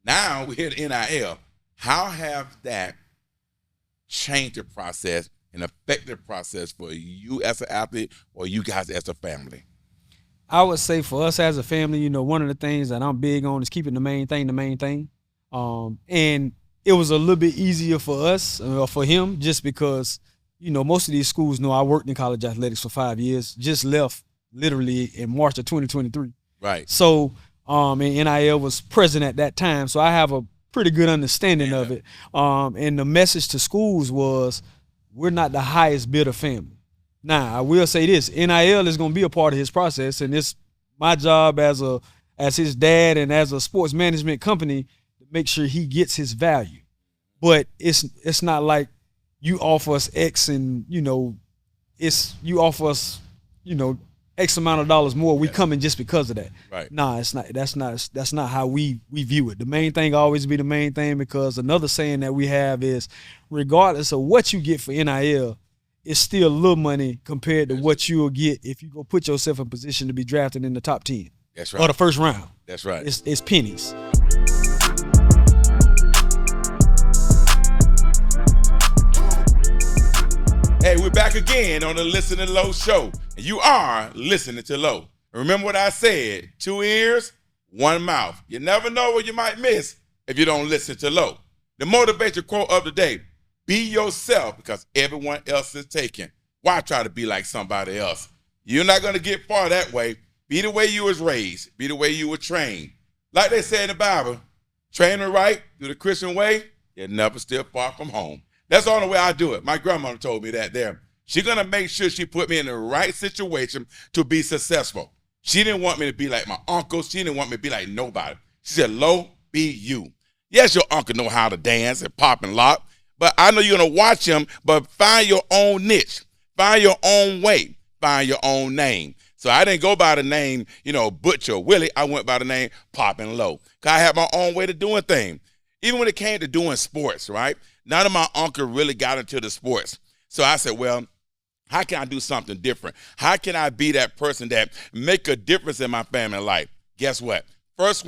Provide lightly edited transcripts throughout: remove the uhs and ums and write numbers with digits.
Now we hit NIL. How have that changed the process and affected the process for you as an athlete or you guys as a family? I would say for us as a family, one of the things that I'm big on is keeping the main thing the main thing. And it was a little bit easier for us, for him, just because, most of these schools know I worked in college athletics for 5 years, just left literally in March of 2023. Right. So, and NIL was present at that time. So I have a pretty good understanding of it. And the message to schools was, we're not the highest bidder family. Now, I will say this, NIL is going to be a part of his process, and it's my job as his dad and as a sports management company to make sure he gets his value. But it's not like you offer us X and, it's you offer us, X amount of dollars more, we coming just because of that. Right. Nah, it's not. That's not how we view it. The main thing always be the main thing, because another saying that we have is, regardless of what you get for NIL, it's still little money compared to what you'll get if you go put yourself in position to be drafted in the top 10. That's right. Or the first round. That's right. It's pennies. Hey, we're back again on the Listen to Low show. And you are listening to Low. Remember what I said, 2 ears, 1 mouth. You never know what you might miss if you don't listen to Low. The motivation quote of the day, be yourself because everyone else is taken. Why try to be like somebody else? You're not going to get far that way. Be the way you was raised. Be the way you were trained. Like they say in the Bible, train them right through the Christian way, you'll never steer far from home. That's the only way I do it. My grandmother told me that there. She's going to make sure she put me in the right situation to be successful. She didn't want me to be like my uncle. She didn't want me to be like nobody. She said, Lo, be you. Yes, your uncle know how to dance and pop and lock, but I know you're going to watch him, but find your own niche. Find your own way. Find your own name. So I didn't go by the name, Butcher or Willie. I went by the name Pop and Low, because I had my own way to doing things. Even when it came to doing sports, right? None of my uncle really got into the sports. So I said, well, how can I do something different? How can I be that person that make a difference in my family life? Guess what? First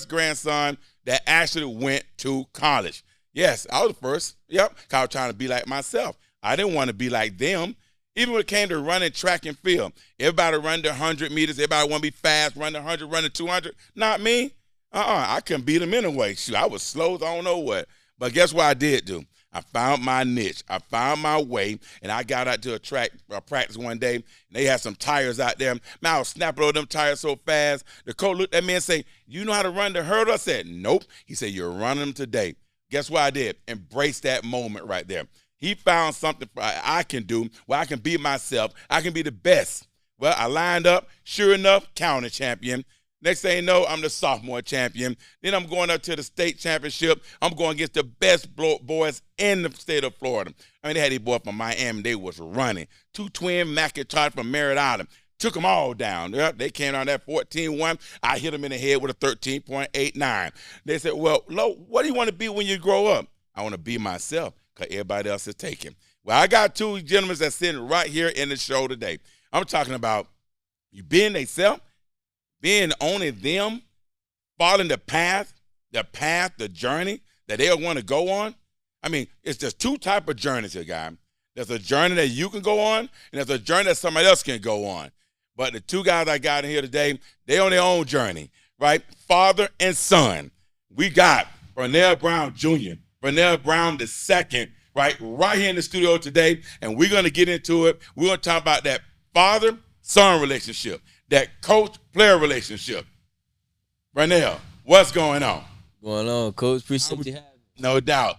grandson that actually went to college. Yes, I was the first. Yep, because I was trying to be like myself. I didn't want to be like them. Even when it came to running track and field, everybody run the 100 meters. Everybody want to be fast, run the 100, run the 200. Not me. I couldn't beat them anyway. Shoot, I was slow as I don't know what. But guess what I did do? I found my niche. I found my way, and I got out to a practice one day, and they had some tires out there. Man, I was snapping over them tires so fast. The coach looked at me and said, you know how to run the hurdle? I said, nope. He said, you're running them today. Guess what I did? Embrace that moment right there. He found something I can do where I can be myself. I can be the best. Well, I lined up. Sure enough, county champion. Next thing you know, I'm the sophomore champion. Then I'm going up to the state championship. I'm going against the best boys in the state of Florida. I mean, they had these boys from Miami. They was running. 2 twin McIntosh from Merritt Island. Took them all down. They came down that 14-1. I hit them in the head with a 13.89. They said, well, Lo, what do you want to be when you grow up? I want to be myself because everybody else is taken. Well, I got 2 gentlemen that's sitting right here in the show today. I'm talking about you being themselves, being only them, following the path, the journey that they'll want to go on. I mean, it's just 2 types of journeys here, guys. There's a journey that you can go on, and there's a journey that somebody else can go on. But the 2 guys I got in here today, they on their own journey, right? Father and son. We got Vernell Brown Jr., Vernell Brown II, right here in the studio today, and we're going to get into it. We're going to talk about that father-son relationship, that coach-player relationship. Vernell, what's going on? Going on, Coach. Appreciate you having me. No doubt.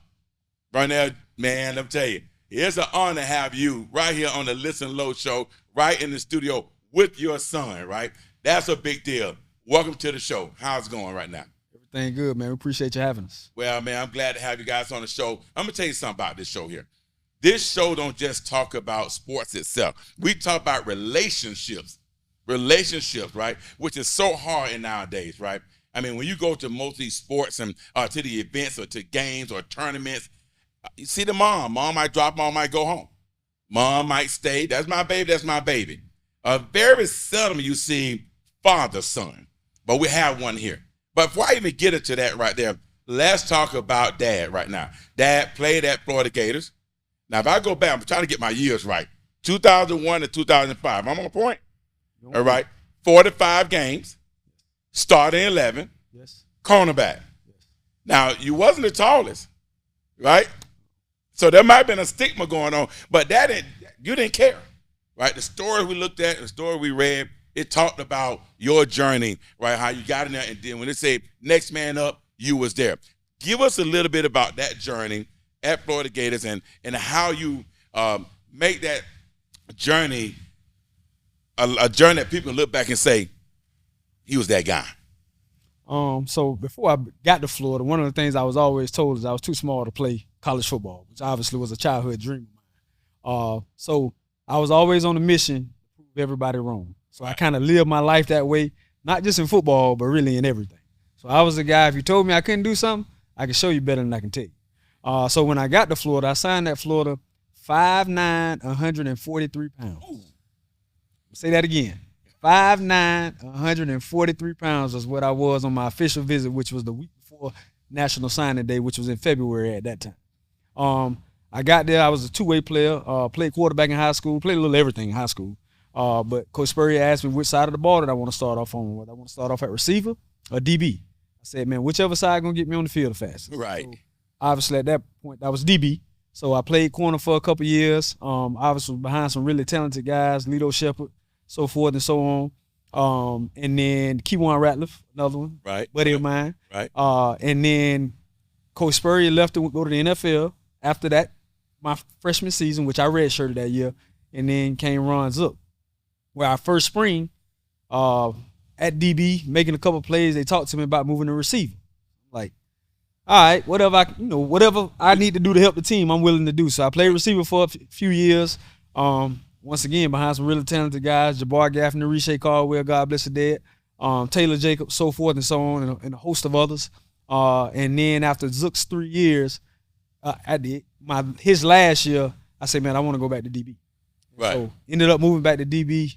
Vernell, man, let me tell you, it's an honor to have you right here on the Listen Low show, right in the studio with your son, right? That's a big deal. Welcome to the show. How's it going right now? Everything good, man. We appreciate you having us. Well, man, I'm glad to have you guys on the show. I'm going to tell you something about this show here. This show don't just talk about sports itself. We talk about relationships, right, which is so hard in nowadays, right? I mean, when you go to most of these sports and to the events or to games or tournaments, you see the mom. Mom might drop, mom might go home. Mom might stay. That's my baby, that's my baby. Very seldom you see father-son, but we have one here. But before I even get into that right there, let's talk about Dad right now. Dad played at Florida Gators. Now, if I go back, I'm trying to get my years right. 2001 to 2005. I'm on point. All right. 45 games. Starting 11. Yes. Cornerback. Yes. Now, you wasn't the tallest, right? So there might have been a stigma going on, but you didn't care, right? The story we looked at, the story we read, it talked about your journey, right? How you got in there, and then when it said next man up, you was there. Give us a little bit about that journey at Florida Gators and how you make that journey a journey that people can look back and say, he was that guy. So before I got to Florida, one of the things I was always told is I was too small to play college football, which obviously was a childhood dream of mine. So I was always on a mission to prove everybody wrong. So I kind of lived my life that way, not just in football, but really in everything. So I was a guy, if you told me I couldn't do something, I could show you better than I can tell you. So when I got to Florida, I signed at Florida 5'9", 143 pounds. Ooh. Say that again. 5'9", 143 pounds is what I was on my official visit, which was the week before National Signing Day, which was in February at that time. I got there. I was a two-way player, played quarterback in high school, played a little everything in high school. But Coach Spurrier asked me which side of the ball did I want to start off on, whether I want to start off at receiver or DB. I said, man, whichever side going to get me on the field the fastest. Right. So, obviously, at that point, I was DB. So I played corner for a couple years. Obviously, behind some really talented guys, Lito Shepherd, so forth and so on. And then Keywan Ratliff, another one, right, buddy of mine. Right. And then Coach Spurrier left to go to the NFL after that, my freshman season, which I redshirted that year, and then came Ron Zook, where our first spring at DB, making a couple plays, they talked to me about moving to receiver. Like, all right, whatever I need to do to help the team, I'm willing to do. So I played receiver for a few years. Once again, behind some really talented guys, Jabbar Gaffney, Riche Caldwell, God bless the dead, Taylor Jacobs, so forth and so on, and a host of others. And then after Zook's 3 years, his last year, I said, man, I want to go back to DB. Right. So ended up moving back to DB.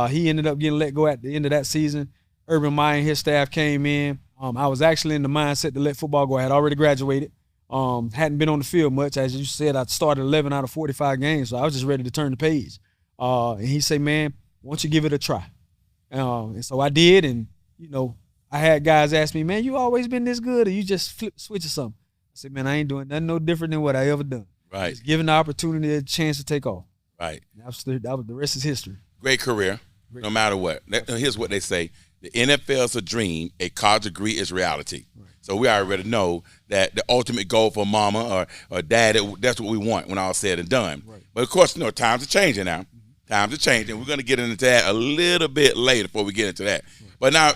He ended up getting let go at the end of that season. Urban Meyer and his staff came in. I was actually in the mindset to let football go. I had already graduated. Hadn't been on the field much. As you said, I started 11 out of 45 games, so I was just ready to turn the page. And he said, man, why don't you give it a try? And so I did, and, I had guys ask me, man, you always been this good, or you just flip the switch or something? I said, man, I ain't doing nothing no different than what I ever done. Right. Just giving the opportunity a chance to take off. Right. That was the rest is history. Great career, no matter what. Here's what they say. The NFL is a dream. A college degree is reality. Right. So we already know that the ultimate goal for mama or dad, that's what we want when all said and done. Right. But, of course, times are changing now. Mm-hmm. Times are changing. We're going to get into that a little bit later before we get into that. Right. But now,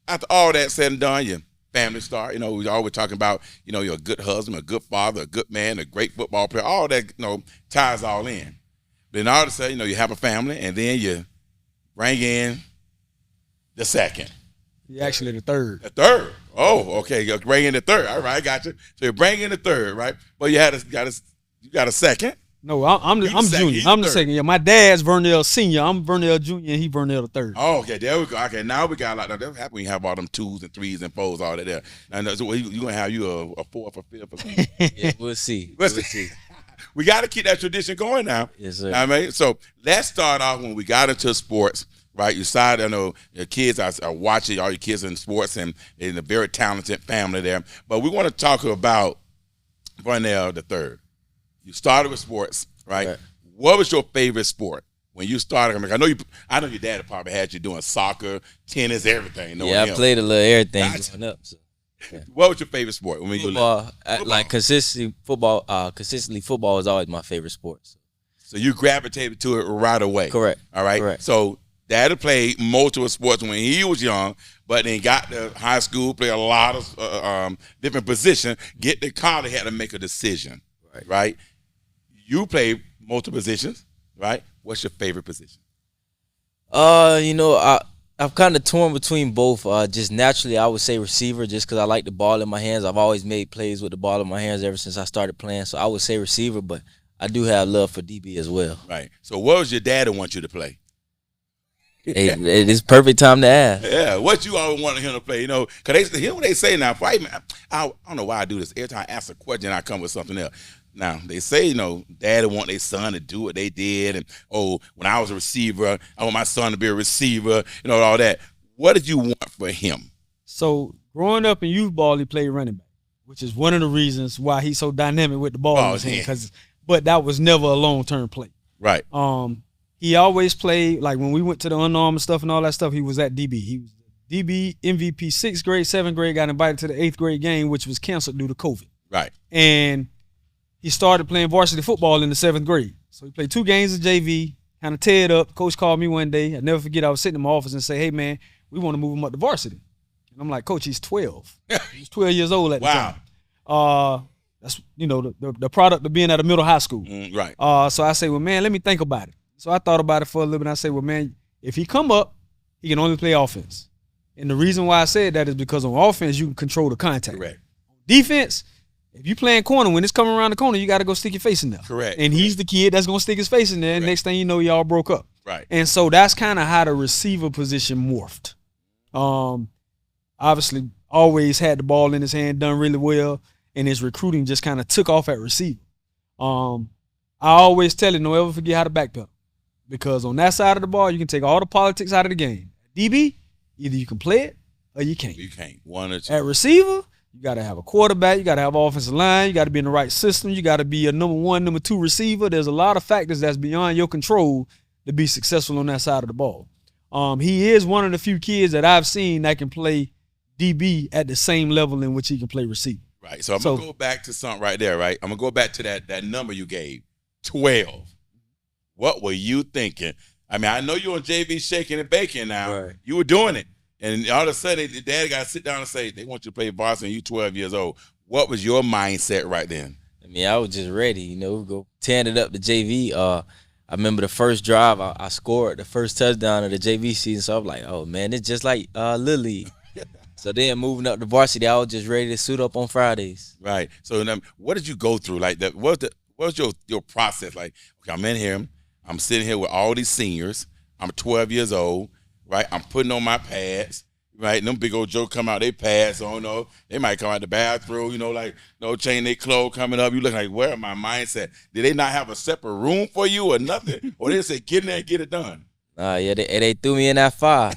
after all that said and done, your family star, we're always talking about, you're a good husband, a good father, a good man, a great football player. All that, ties all in. Then all of a sudden, you have a family, and then you bring in the second. Yeah, actually the third. The third. Oh, okay. You bring in the third. All right, gotcha. So you bring in the third, right? But you got a second. No, I'm junior. I'm the second. Yeah, my dad's Vernell Sr. I'm Vernell Jr. and he Vernell the third. Oh, okay. There we go. Okay, now we got a lot. That happen when you have all them 2s and 3s and 4s, all that there. And so you gonna have you a 4th or 5th or something? Yeah, we'll see. We'll see. We got to keep that tradition going now. Yes, sir. I mean, so let's start off when we got into sports, right? You decided, I know your kids are watching, all your kids in sports, and in a very talented family there. But we want to talk about Vernell the third. You started with sports, right? What was your favorite sport when you started? I know your dad probably had you doing soccer, tennis, everything. Yeah, I played a little everything growing up. So. Yeah. What was your favorite sport when football, like consistently football is always my favorite sport. So you gravitated to it right away. Correct. All right. Correct. So Dad had played multiple sports when he was young, but then got to high school, played a lot of different positions. Get to college, had to make a decision. Right. You played multiple positions, right? What's your favorite position? I'm kind of torn between both. Just naturally, I would say receiver just because I like the ball in my hands. I've always made plays with the ball in my hands ever since I started playing. So I would say receiver, but I do have love for DB as well. Right. So what was your dad want you to play? Hey, it's perfect time to ask. Yeah, what you always wanted him to play, because hear what they say now. I don't know why I do this. Every time I ask a question, I come with something else. Now, they say, daddy want their son to do what they did. And, when I was a receiver, I want my son to be a receiver, all that. What did you want for him? So, growing up in youth ball, he played running back, which is one of the reasons why he's so dynamic with the ball in his hand. But that was never a long-term play. Right. He always played, like when we went to the unarmed stuff and all that stuff, he was at DB. He was DB MVP 6th grade, 7th grade, got invited to the 8th grade game, which was canceled due to COVID. Right. And he started playing varsity football in the 7th grade. So he played 2 games of JV, kind of teared up. Coach called me one day. I'll never forget, I was sitting in my office and say, hey, man, we want to move him up to varsity. And I'm like, Coach, he's 12. He's 12 years old at the time. That's, the product of being at a middle high school. Right. So I say, well, man, let me think about it. So I thought about it for a little bit. I say, well, man, if he come up, he can only play offense. And the reason why I said that is because on offense, you can control the contact. Correct. Defense, if you playing corner, when it's coming around the corner, you got to go stick your face in there. Correct. And he's the kid that's going to stick his face in there. And next thing you know, y'all broke up. Right. And so that's kind of how the receiver position morphed. Obviously, always had the ball in his hand, done really well, and his recruiting just kind of took off at receiver. I always tell him, don't ever forget how to backpedal. Because on that side of the ball, you can take all the politics out of the game. DB, either you can play it or you can't. You can't. One or two. At receiver, you got to have a quarterback. You got to have offensive line. You got to be in the right system. You got to be a number 1, number 2 receiver. There's a lot of factors that's beyond your control to be successful on that side of the ball. He is one of the few kids that I've seen that can play DB at the same level in which he can play receiver. Right. So I'm going to go back to something right there, right? I'm going to go back to that number you gave, 12. What were you thinking? I mean, I know you're on JV shaking and baking now. Right. You were doing it. And all of a sudden, the dad got to sit down and say, they want you to play varsity and you 12 years old. What was your mindset right then? I mean, I was just ready, go tearing it up to JV. I remember the first drive, I scored the first touchdown of the JV season. So I was like, oh, man, it's just like Little League. So then moving up to varsity, I was just ready to suit up on Fridays. Right. So what did you go through? Like, what was your process? Like, okay, I'm in here. I'm sitting here with all these seniors. I'm 12 years old, right? I'm putting on my pads, right? And them big old jokes come out, they pads on, they might come out the bathroom, change their clothes coming up. You look like, where am my mindset? Did they not have a separate room for you or nothing? Or they just say, get in there and get it done? Yeah, they threw me in that fire.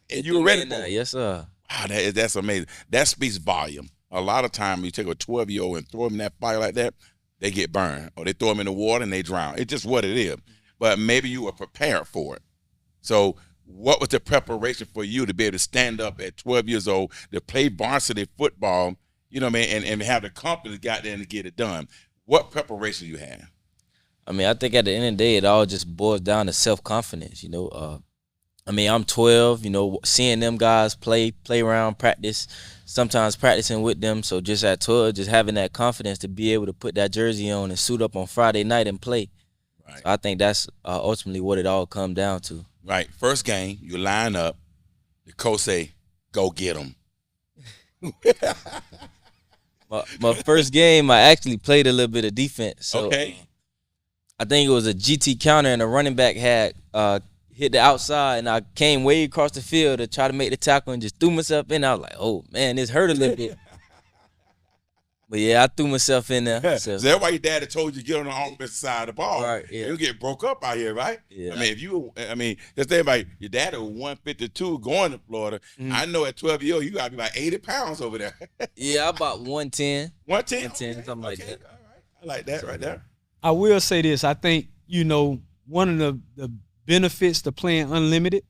And you were ready for it? Yes, sir. Wow, that's amazing. That speaks volume. A lot of time you take a 12-year-old and throw them in that fire like that, they get burned. Or they throw them in the water and they drown. It's just what it is. But maybe you were prepared for it. So what was the preparation for you to be able to stand up at 12 years old, to play varsity football, and have the confidence got there and get it done? What preparation you had? I mean, I think at the end of the day, it all just boils down to self-confidence, I mean, I'm 12, seeing them guys play around, practice, sometimes practicing with them. So just at 12, just having that confidence to be able to put that jersey on and suit up on Friday night and play. Right. So I think that's ultimately what it all comes down to. Right. First game, you line up. The coach say, go get them. my first game, I actually played a little bit of defense. So, okay. I think it was a GT counter and the running back had hit the outside, and I came way across the field to try to make the tackle and just threw myself in. I was like, oh, man, this hurt a little bit. But, yeah, I threw myself in there. So that's why your daddy told you to get on the offensive side of the ball. Right, yeah. You'll get broke up out here, right? Yeah. I mean, just think about your daddy was 152 going to Florida. Mm-hmm. I know at 12 years old, you got to be about 80 pounds over there. Yeah, about 110. 110? 110, something like that. All right. I like that right there. I will say this. I think, one of the benefits to playing unlimited,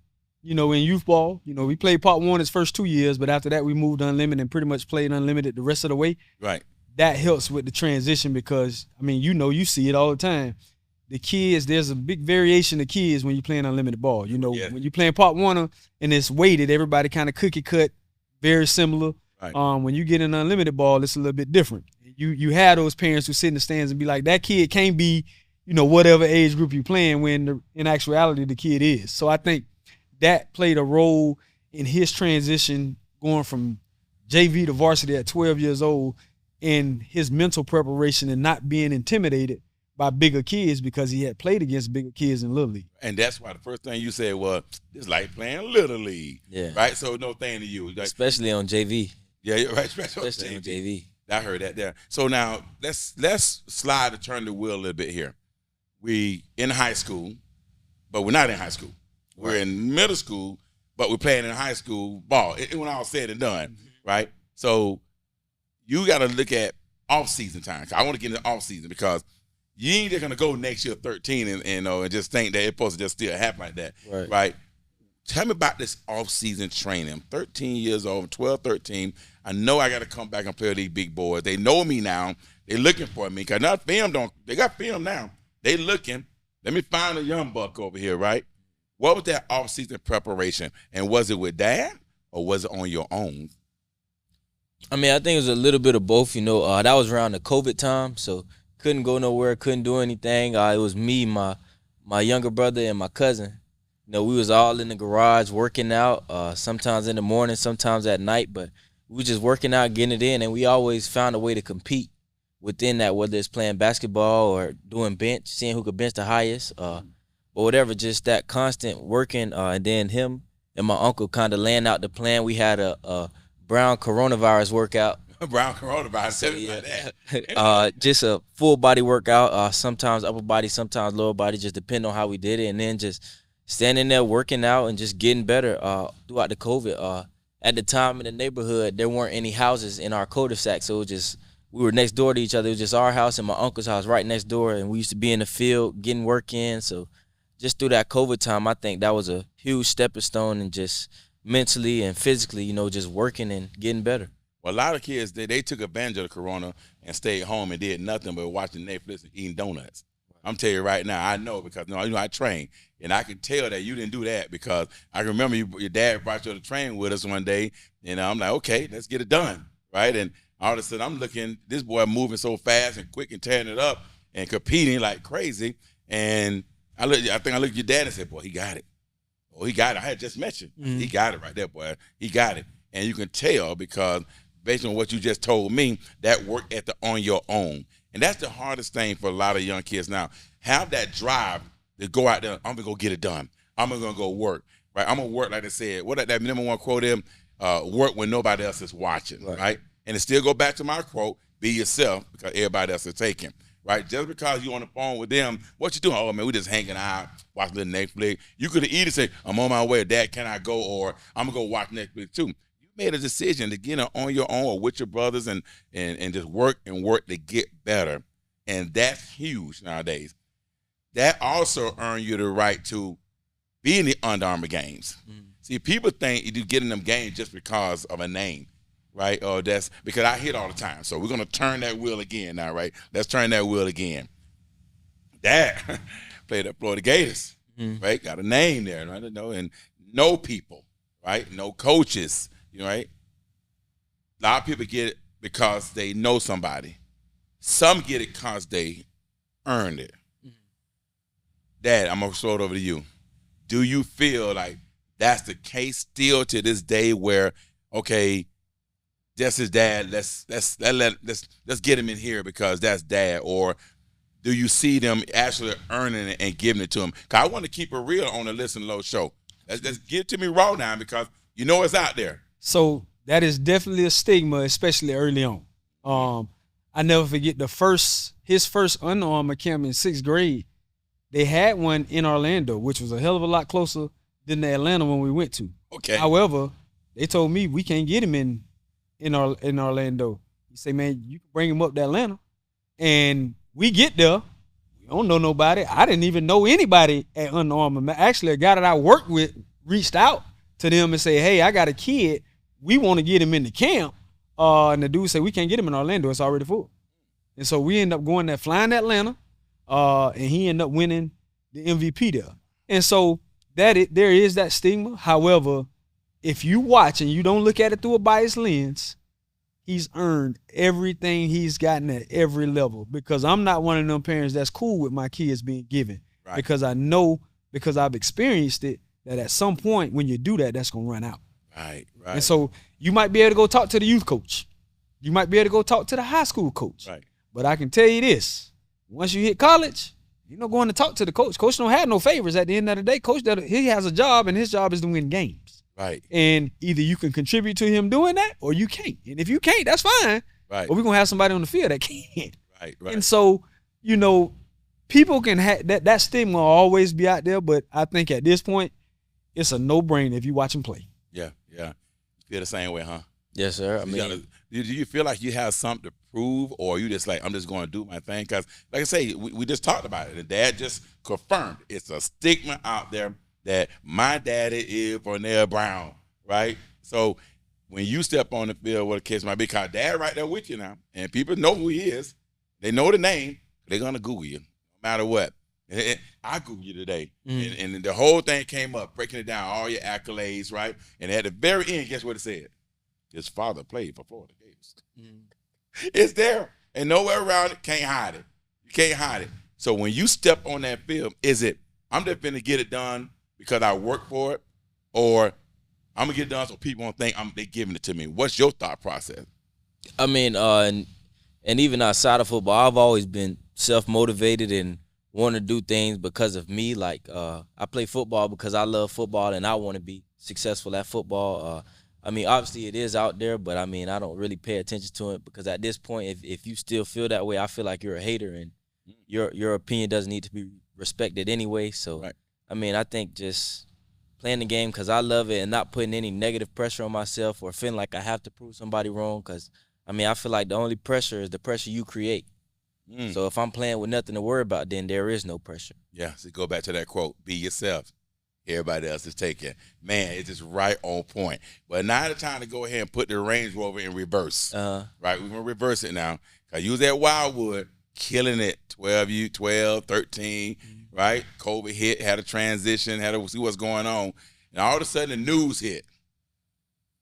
in youth ball, we played part 1 his first 2 years, but after that we moved to unlimited and pretty much played unlimited the rest of the way. Right. That helps with the transition because, you see it all the time. The kids, there's a big variation of kids when you're playing unlimited ball. When you're playing part 1 and it's weighted, everybody kind of cookie cut, very similar. Right. When you get an unlimited ball, it's a little bit different. You have those parents who sit in the stands and be like, that kid can't be, whatever age group you're playing when in actuality the kid is. So I think that played a role in his transition going from JV to varsity at 12 years old and his mental preparation and not being intimidated by bigger kids because he had played against bigger kids in Little League. And that's why the first thing you said was, it's like playing Little League. Yeah. Right? So no thing to you. Like, especially on JV. Yeah, right. Especially on JV. I heard that there. So now let's slide to turn the wheel a little bit here. We in high school, but we're not in high school. We're in middle school, but we're playing in high school ball. When all said and done, right? So you got to look at off-season time. I want to get into off-season because you ain't just going to go next year 13 and just think that it's supposed to just still happen like that, right? Tell me about this off-season training. I'm 13 years old, 12, 13. I know I got to come back and play with these big boys. They know me now. They're looking for me because they got film now. They looking. Let me find a young buck over here, right? What was that off-season preparation? And was it with Dad or was it on your own? I mean, I think it was a little bit of both. That was around the COVID time, so couldn't go nowhere, couldn't do anything. It was me, my younger brother, and my cousin. We was all in the garage working out, sometimes in the morning, sometimes at night, but we were just working out, getting it in, and we always found a way to compete within that, whether it's playing basketball or doing bench, seeing who could bench the highest, or whatever, just that constant working, and then him and my uncle kind of laying out the plan. We had a Brown coronavirus workout. Brown coronavirus, So, tell me about yeah. Just a full body workout, sometimes upper body, sometimes lower body, just depending on how we did it, and then just standing there working out and just getting better throughout the COVID. At the time in the neighborhood, there weren't any houses in our cul-de-sac, so it was just we were next door to each other. It was just our house and my uncle's house right next door, and we used to be in the field getting work in. So just through that COVID time, I think that was a huge stepping stone and just mentally and physically, just working and getting better. Well, a lot of kids, they took advantage of the corona and stayed home and did nothing but watching Netflix and eating donuts. I'm telling you right now, I know because I train, and I can tell that you didn't do that because I remember your dad brought you to train with us one day, and I'm like, okay, let's get it done, right? And all of a sudden, I'm looking, this boy moving so fast and quick and tearing it up and competing like crazy, and I think I looked at your dad and said, boy, he got it. Oh, he got it. I had just mentioned. He got it right there, boy. He got it. And you can tell because based on what you just told me, that work ethic on your own. And that's the hardest thing for a lot of young kids now. Have that drive to go out there. I'm going to go get it done. I'm going to go work. Right? I'm going to work, like I said. What that number one quote is, work when nobody else is watching. Right? And it still go back to my quote, be yourself because everybody else is taking. Right? Just because you're on the phone with them, what you doing? Oh, man, we just hanging out, watching little Netflix. You could have either said, I'm on my way, Dad, can I go? Or I'm going to go watch Netflix too. You made a decision to get on your own or with your brothers and just work to get better. And that's huge nowadays. That also earned you the right to be in the Under Armour games. See, people think you get in them games just because of a name. Right? Or that's because I hit all the time. So we're going to turn that wheel again now, right? Let's turn that wheel again. Dad played at Florida Gators, right? Got a name there, right? And know people, right? Know coaches, right? A lot of people get it because they know somebody. Some get it because they earned it. Dad, I'm going to throw it over to you. Do you feel like that's the case still to this day where, okay, that's his dad. Let's get him in here because that's Dad. Or do you see them actually earning it and giving it to him? Because I want to keep it real on the Listen Low show. Let's get it to me raw now because you know it's out there. So that is definitely a stigma, especially early on. I never forget his first Under Armour camp in 6th grade. They had one in Orlando, which was a hell of a lot closer than the Atlanta one we went to. Okay. However, they told me we can't get him in Orlando. He said, man, you can bring him up to Atlanta. And we get there. We don't know nobody. I didn't even know anybody at Under Armour. Actually, a guy that I worked with reached out to them and said, hey, I got a kid. We want to get him in the camp. And the dude said, we can't get him in Orlando. It's already full. And so we end up going there, flying to Atlanta. And he ended up winning the MVP there. And so there is that stigma. However, if you watch and you don't look at it through a biased lens, he's earned everything he's gotten at every level. Because I'm not one of them parents that's cool with my kids being given. Right. Because I know, because I've experienced it, that at some point when you do that, that's going to run out. Right. And so you might be able to go talk to the youth coach. You might be able to go talk to the high school coach. Right. But I can tell you this, Once you hit college, you're not going to talk to the coach. Coach don't have no favors at the end of the day. Coach, he has a job, and his job is to win games. Right. And either you can contribute to him doing that, or you can't. And if you can't, that's fine. Right. But we're going to have somebody on the field that can. Right. Right. And so, people can have that stigma will always be out there, but I think at this point, it's a no-brainer if you watch him play. Yeah. Yeah. You feel the same way, huh? Yes, sir. Do you feel like you have something to prove, or you just like, I'm just going to do my thing? Because, like I say, we just talked about it, and Dad just confirmed it's a stigma out there that my daddy is Vernell Brown, right? So when you step on the field, what the case might be, because Dad right there with you now, and people know who he is. They know the name. They're going to Google you, no matter what. I Googled you today, and the whole thing came up, breaking it down, all your accolades, right? And at the very end, guess what it said? His father played for Florida Gators. It's there, and nowhere around it. Can't hide it. You can't hide it. So when you step on that field, is it, I'm just going to get it done because I work for it, or I'm going to get it done so people won't think they're giving it to me? What's your thought process? I mean, and even outside of football, I've always been self-motivated and want to do things because of me. Like, I play football because I love football and I want to be successful at football. I mean, obviously it is out there, but I mean, I don't really pay attention to it because at this point, if you still feel that way, I feel like you're a hater and your opinion doesn't need to be respected anyway. So, right. I mean, I think just playing the game because I love it and not putting any negative pressure on myself or feeling like I have to prove somebody wrong, because, I mean, I feel like the only pressure is the pressure you create. So if I'm playing with nothing to worry about, then there is no pressure. Yeah, so go back to that quote, be yourself. Everybody else is taking. Man, it's just right on point. But now the time to go ahead and put the Range Rover in reverse. Right, we're going to reverse it now. Because you was at Wildwood, killing it, 12, 13, right? COVID hit, had a transition, had to see what's going on. And all of a sudden, the news hit.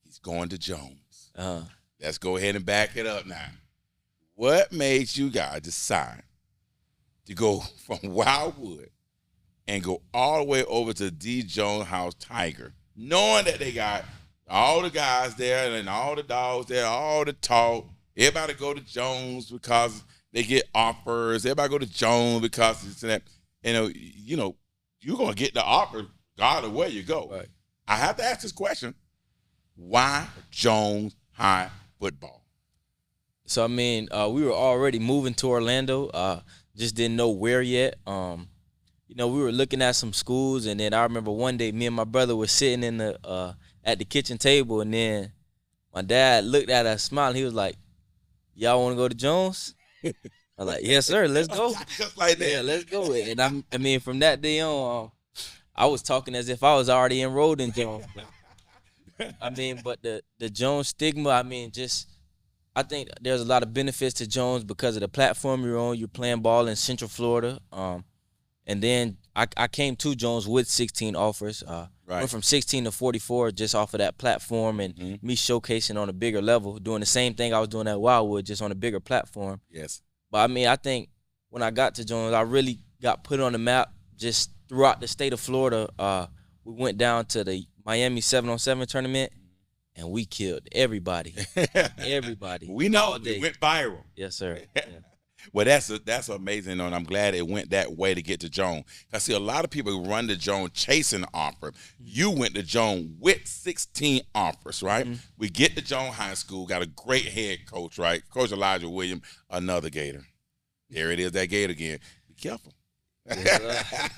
He's going to Jones. Let's go ahead and back it up now. What made you guys decide to go from Wildwood and go all the way over to D. Jones House Tiger, knowing that they got all the guys there and all the dogs there, all the talk? Everybody go to Jones because they get offers. Everybody go to Jones because it's that. You know, you're going to get the offer regardless of where you go. Right. I have to ask this question. Why Jones High football? So, I mean, we were already moving to Orlando, just didn't know where yet. We were looking at some schools, and then I remember one day me and my brother were sitting in at the kitchen table, and then my dad looked at us, smiling. He was like, "Y'all want to go to Jones?" I was like, "Yes, sir. Let's go." Just like that. Yeah, let's go. And I mean, from that day on, I was talking as if I was already enrolled in Jones. I mean, but the Jones stigma, I mean, I think there's a lot of benefits to Jones because of the platform you're on. You're playing ball in Central Florida. And then I came to Jones with 16 offers. Went from 16 to 44 just off of that platform and me showcasing on a bigger level, doing the same thing I was doing at Wildwood, just on a bigger platform. Yes. But, I mean, I think when I got to Jones, I really got put on the map just throughout the state of Florida. We went down to the Miami 7-on-7 tournament. And we killed everybody. Everybody. We know it went viral. Yes, sir. Yeah. Well, that's amazing, and I'm glad it went that way to get to Jones. I see a lot of people run to Jones chasing the offer. You went to Jones with 16 offers, right? We get to Jones High School, got a great head coach, right? Coach Elijah Williams, another Gator. There it is, that Gator again. Be careful. Yes,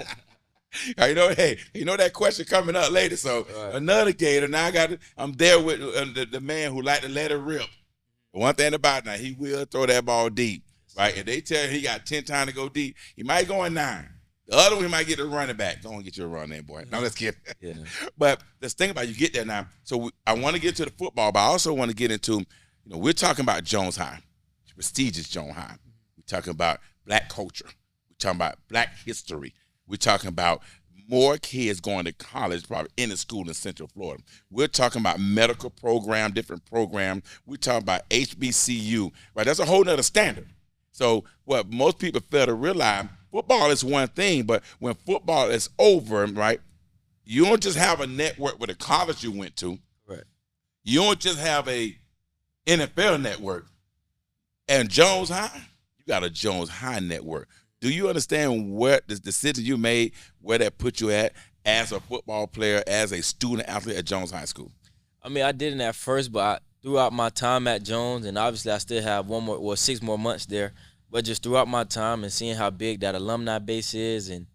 you know that question coming up later. So another Gator. Now I'm there with the man who like to let it rip. One thing about it, now, he will throw that ball deep, right? If they tell him he got 10 times to go deep, he might go in 9. The other one, he might get a running back. Go and get your run there, boy. Now let's get it. Yeah. But let's think about it. You get there now. So I want to get to the football, but I also want to get into, we're talking about Jones High, prestigious Jones High. We're talking about black culture. We're talking about black history. We're talking about more kids going to college probably in the school in Central Florida. We're talking about medical program, different programs. We're talking about HBCU, right? That's a whole nother standard. So what most people fail to realize, football is one thing, but when football is over, right, you don't just have a network with a college you went to. Right. You don't just have a NFL network. And Jones High, you got a Jones High network. Do you understand what the decision you made, where that put you at as a football player, as a student athlete at Jones High School? I mean, I didn't at first, but throughout my time at Jones, and obviously I still have 6 more months there, but just throughout my time and seeing how big that alumni base is and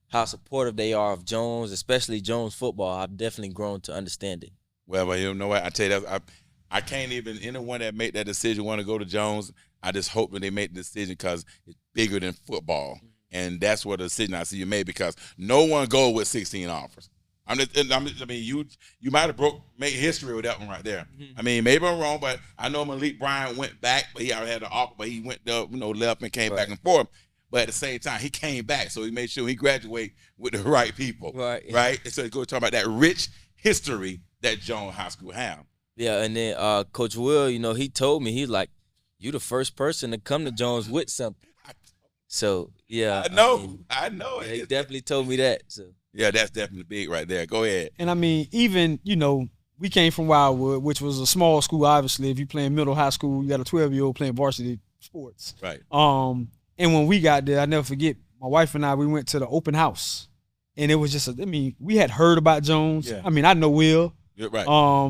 how supportive they are of Jones, especially Jones football, I've definitely grown to understand it. Well, you know what? I tell you that I can't even anyone that make that decision want to go to Jones. I just hope that they make the decision because it's bigger than football, and that's what the decision I see you made because no one goes with 16 offers. I mean, you might have made history with that one right there. Mm-hmm. I mean, maybe I'm wrong, but I know Malik Bryant went back, but he already had the offer, but he went left and came back and forth. But at the same time, he came back, so he made sure he graduated with the right people, right? And so go talk about that rich history that Jones High School have. Yeah, and then Coach Will, he told me, he's like, you the first person to come to Jones with something. So yeah, I know. He definitely told me that. So. Yeah, that's definitely big right there. Go ahead. And I mean, even, we came from Wildwood, which was a small school, obviously. If you're playing middle high school, you got a 12-year-old playing varsity sports. Right. And when we got there, I never forget, my wife and I, we went to the open house. And it was just, we had heard about Jones. Yeah. I mean, I know Will. You're right.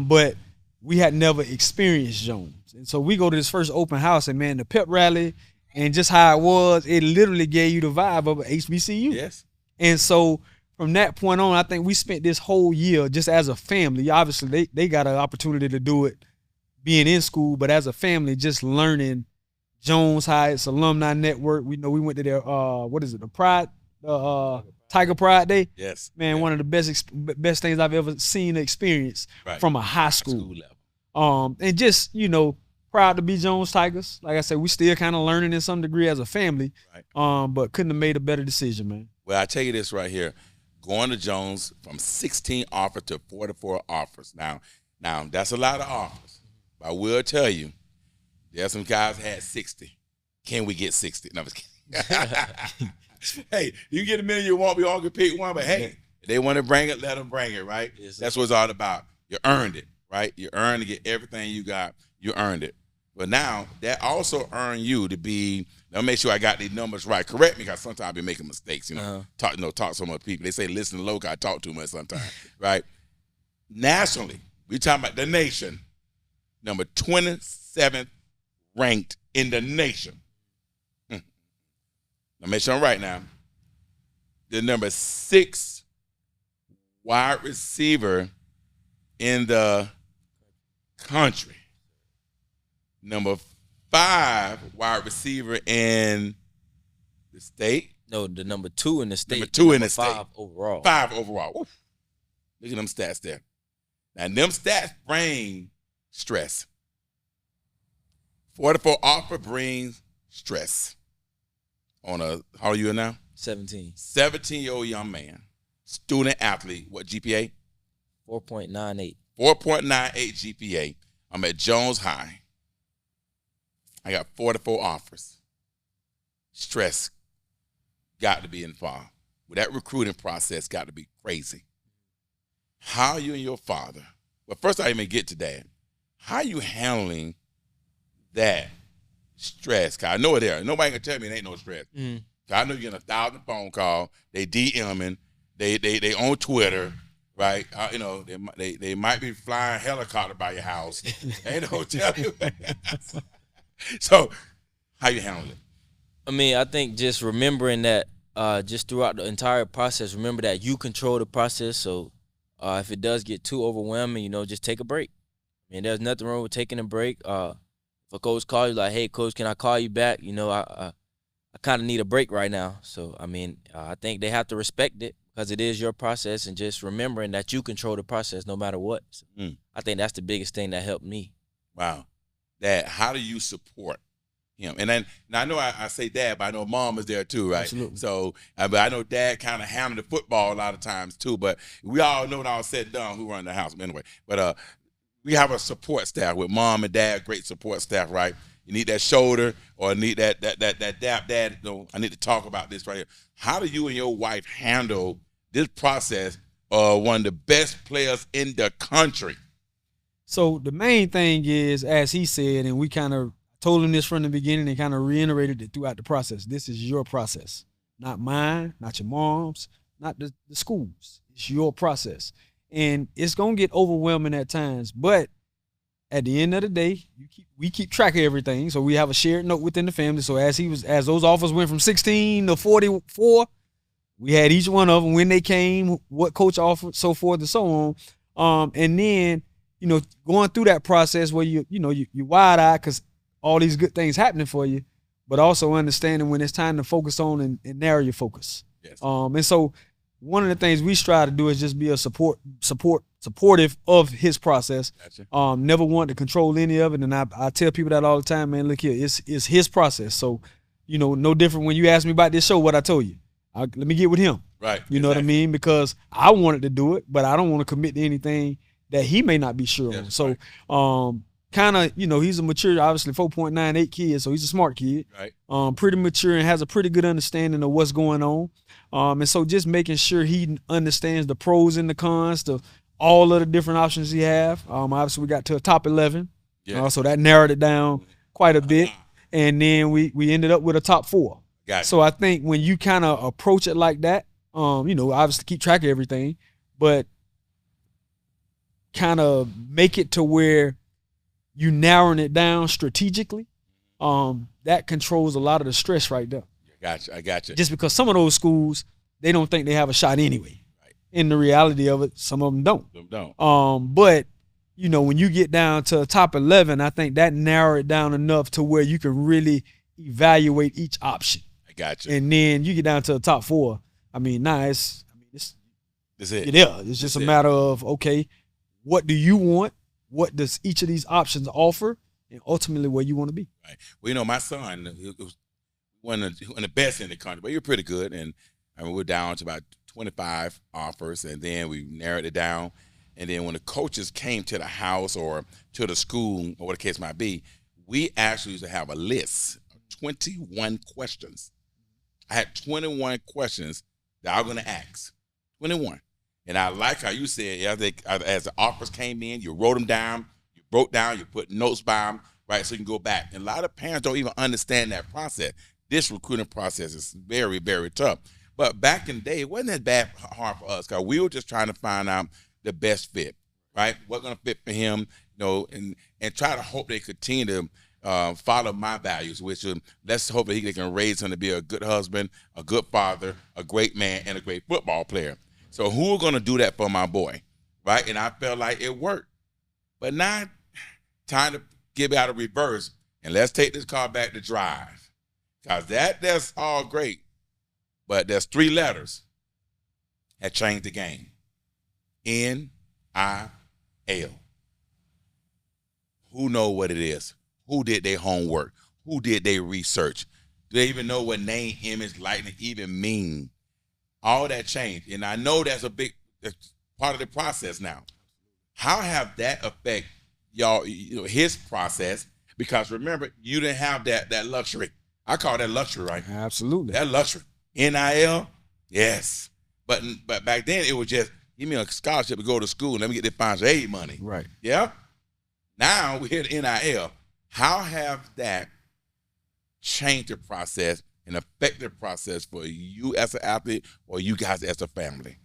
But we had never experienced Jones. And so we go to this first open house, and, man, the pep rally and just how it was, it literally gave you the vibe of an HBCU. Yes. And so from that point on, I think we spent this whole year just as a family. Obviously, they got an opportunity to do it being in school, but as a family, just learning Jones High, its alumni network. We went to their, the Pride, Tiger Pride Day. Yes. Man, one of the best things I've ever seen and experienced from a high school level. And just, proud to be Jones Tigers. Like I said, we still kind of learning in some degree as a family, but couldn't have made a better decision, man. Well, I tell you this right here. Going to Jones from 16 offers to 44 offers. Now that's a lot of offers. But I will tell you, there's some guys that had 60. Can we get 60? No, I'm just kidding. Hey, you get a million you want, we all can pick one, but hey, if they want to bring it, let them bring it, right? Yes, that's what it's all about. You earned it, right? You earned to get everything you got. You earned it. But now, that also earned you to be, now make sure I got these numbers right. Correct me, because sometimes I be making mistakes, Talk to so much people. They say, listen to local, I talk too much sometimes, right? Nationally, we talking about the nation, number 27th ranked in the nation. Now, make sure I'm right now. The number 6 wide receiver in the country. Number 5 wide receiver in the state. No, the number 2 in the state. Number 2 in the state. 5 overall. 5 overall. Oof. Look at them stats there. Now, them stats bring stress. 44 offer brings stress. How old are you now? 17. 17-year-old young man. Student athlete. What GPA? 4.98. 4.98 GPA. I'm at Jones High. I got 44 offers. Stress got to be involved. Well, that recruiting process got to be crazy. How you and your father, well, first I even get to that. How are you handling that stress? Because I know it there. Nobody can tell me it ain't no stress. I know you're getting 1,000 phone calls. They DMing. They on Twitter. Right, they might be flying helicopter by your house. They don't tell you. So, how you handle it? I mean, I think just remembering that, just throughout the entire process, remember that you control the process. So, if it does get too overwhelming, just take a break. I mean, there's nothing wrong with taking a break. If a coach calls you like, "Hey, coach, can I call you back?" I kind of need a break right now. So, I mean, I think they have to respect it. Because it is your process, and just remembering that you control the process no matter what. So I think that's the biggest thing that helped me. Wow. Dad, how do you support him? And then now I know I say dad, but I know mom is there too, right? Absolutely. So but I know dad kind of handled the football a lot of times too, but we all know when all said and done who run the house anyway. But we have a support staff with mom and dad, great support staff, right? You need that shoulder or need that dap dad. I need to talk about this right here. How do you and your wife handle this process of one of the best players in the country? So the main thing is, as he said, and we kind of told him this from the beginning and kind of reiterated it throughout the process, this is your process. not mine, not your mom's, not the schools. It's your process. And it's going to get overwhelming at times. But at the end of the day, we keep track of everything. So we have a shared note within the family. So as those offers went from 16 to 44, we had each one of them when they came, what coach offered, so forth and so on. And then, going through that process where you're wide-eyed because all these good things happening for you, but also understanding when it's time to focus on and narrow your focus. Yes. And so one of the things we strive to do is just be a supportive of his process. Gotcha. Never want to control any of it. And I tell people that all the time, man, look here, it's his process. So, no different when you ask me about this show, what I told you. Let me get with him. Right. You know what I mean? Because I wanted to do it, but I don't want to commit to anything that he may not be sure on. So, kind of, he's a mature, obviously 4.98 kid, so he's a smart kid. Right. Pretty mature and has a pretty good understanding of what's going on. And so just making sure he understands the pros and the cons to all of the different options he have. Obviously we got to a top 11. Yeah. So that narrowed it down quite a bit. And then we ended up with a top 4. Gotcha. So I think when you kind of approach it like that, obviously keep track of everything, but kind of make it to where you narrowing it down strategically, that controls a lot of the stress right there. I got you. Just because some of those schools, they don't think they have a shot anyway. Right. In the reality of it, some of them don't. But, when you get down to top 11, I think that narrow it down enough to where you can really evaluate each option. I got you. And then you get down to the top 4. That's it. Yeah, it's just a matter of, okay, what do you want? What does each of these options offer? And ultimately where you want to be. Right. Well, my son was one of the best in the country, but you're pretty good. And we're down to about 25 offers, and then we narrowed it down. And then when the coaches came to the house or to the school or what the case might be, we actually used to have a list of 21 questions. I had 21 questions that I was going to ask. 21. And I like how you said, I think as the offers came in, you wrote them down, you broke down, you put notes by them, right, so you can go back. And a lot of parents don't even understand that process. This recruiting process is very, very tough. But back in the day, it wasn't that hard for us because we were just trying to find out the best fit, right? What's going to fit for him, and try to hope they continue to follow my values, which let's hope that they can raise him to be a good husband, a good father, a great man, and a great football player. So who are going to do that for my boy, right? And I felt like it worked. But now, time to give it out of reverse, and let's take this car back to drive. Because that's all great, but there's 3 letters that changed the game. NIL. Who know what it is? Who did their homework? Who did their research? Do they even know what name, image, likeness even mean? All that changed. And I know that's that's part of the process now. How have that affect y'all, his process? Because remember, you didn't have that luxury. I call that luxury, right? Absolutely. That luxury. NIL, yes. But back then it was just, give me a scholarship to go to school and let me get the financial aid money. Right. Yeah? Now we're here at NIL. How have that changed the process and affected the process for you as an athlete or you guys as a family?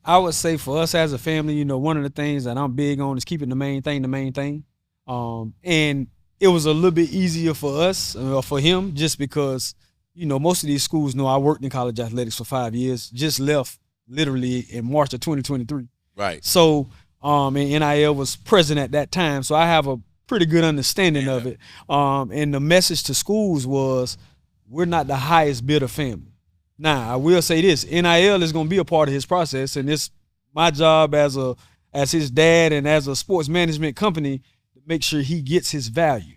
I would say for us as a family, one of the things that I'm big on is keeping the main thing. And it was a little bit easier for us, for him, just because, most of these schools know I worked in college athletics for 5 years, just left literally in March of 2023. Right. So, and NIL was present at that time. So I have a pretty good understanding of it. And the message to schools was, we're not the highest bidder family. Now, I will say this, NIL is going to be a part of his process, and it's my job as his dad and as a sports management company to make sure he gets his value.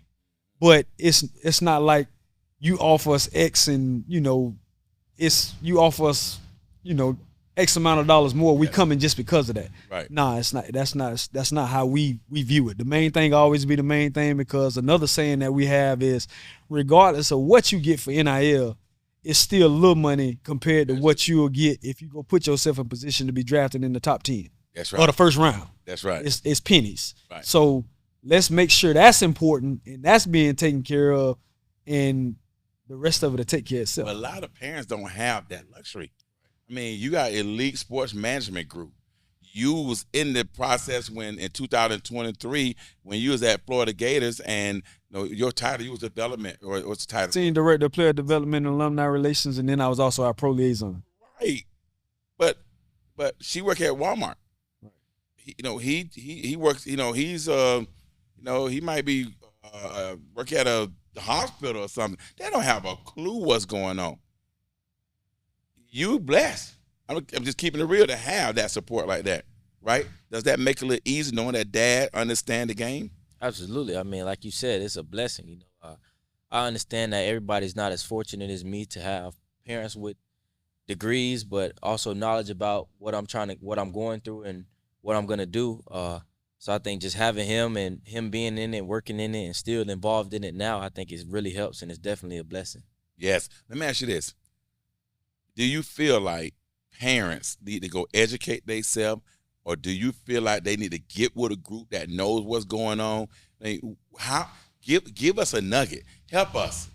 But it's not like you offer us X and, you offer us, X amount of dollars more, we coming just because of that. Right. Nah, it's not. That's not how we view it. The main thing always be the main thing, because another saying that we have is, regardless of what you get for NIL, it's still little money compared to what you'll get if you go put yourself in position to be drafted in the top 10. That's right. Or the first round. That's right. It's pennies. Right. So let's make sure that's important and that's being taken care of. And the rest of it will take care of itself. But a lot of parents don't have that luxury. I mean, you got Elite Sports Management Group. You was in the process when in 2023 when you was at Florida Gators, and your title, you was development, or what's the title? Team director, player development, and alumni relations, and then I was also our pro liaison. Right, but she worked at Walmart. Right. He works. He might be work at the hospital or something. They don't have a clue what's going on. You blessed. I'm just keeping it real to have that support like that, right? Does that make it a little easier knowing that dad understand the game? Absolutely. I mean, like you said, it's a blessing. I understand that everybody's not as fortunate as me to have parents with degrees, but also knowledge about what I'm going through and what I'm gonna do. So I think just having him and him being in it, working in it, and still involved in it now, I think it really helps, and it's definitely a blessing. Yes. Let me ask you this: do you feel like parents need to go educate themselves, or do you feel like they need to get with a group that knows what's going on? Give us a nugget. Help us.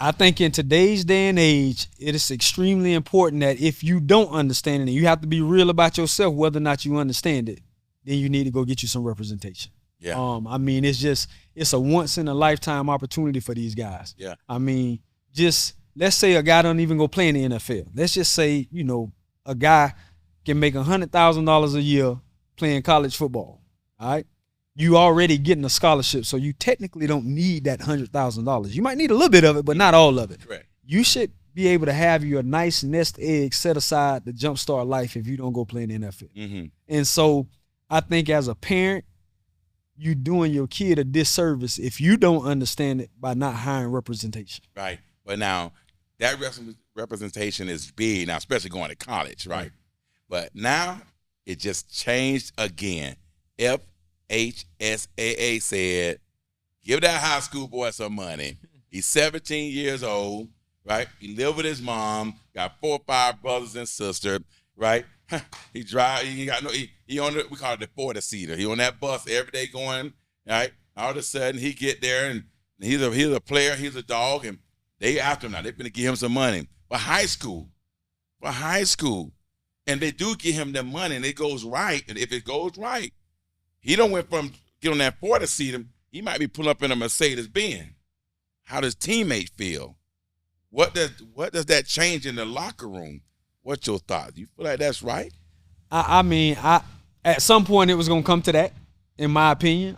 I think in today's day and age, it is extremely important that if you don't understand it, and you have to be real about yourself whether or not you understand it, then you need to go get you some representation. Yeah. I mean, it's a once in a lifetime opportunity for these guys. Yeah. I mean, just let's say a guy don't even go play in the NFL. Let's just say, a guy can make $100,000 a year playing college football. All right. You already getting a scholarship, so you technically don't need that $100,000. You might need a little bit of it, but not all of it. Correct. You should be able to have your nice nest egg set aside to jumpstart life if you don't go play in the NFL. Mm-hmm. And so I think as a parent, you doing your kid a disservice if you don't understand it by not hiring representation. Right. But now that representation is big now, especially going to college, right? But now it just changed again. FHSAA said, give that high school boy some money. He's 17 years old, right? He live with his mom, got 4 or 5 brothers and sisters, right? He drive. He on we call it the 40-seater. He on that bus every day going, right? All of a sudden he get there and he's a player. He's a dog, and they after him now. They're gonna give him some money for high school, and they do give him the money, and it goes right. And if it goes right, he don't went from get on that 40-seater. He might be pulling up in a Mercedes Benz. How does teammates feel? What does that change in the locker room? What's your thoughts? You feel like that's right? I mean, at some point it was gonna come to that, in my opinion.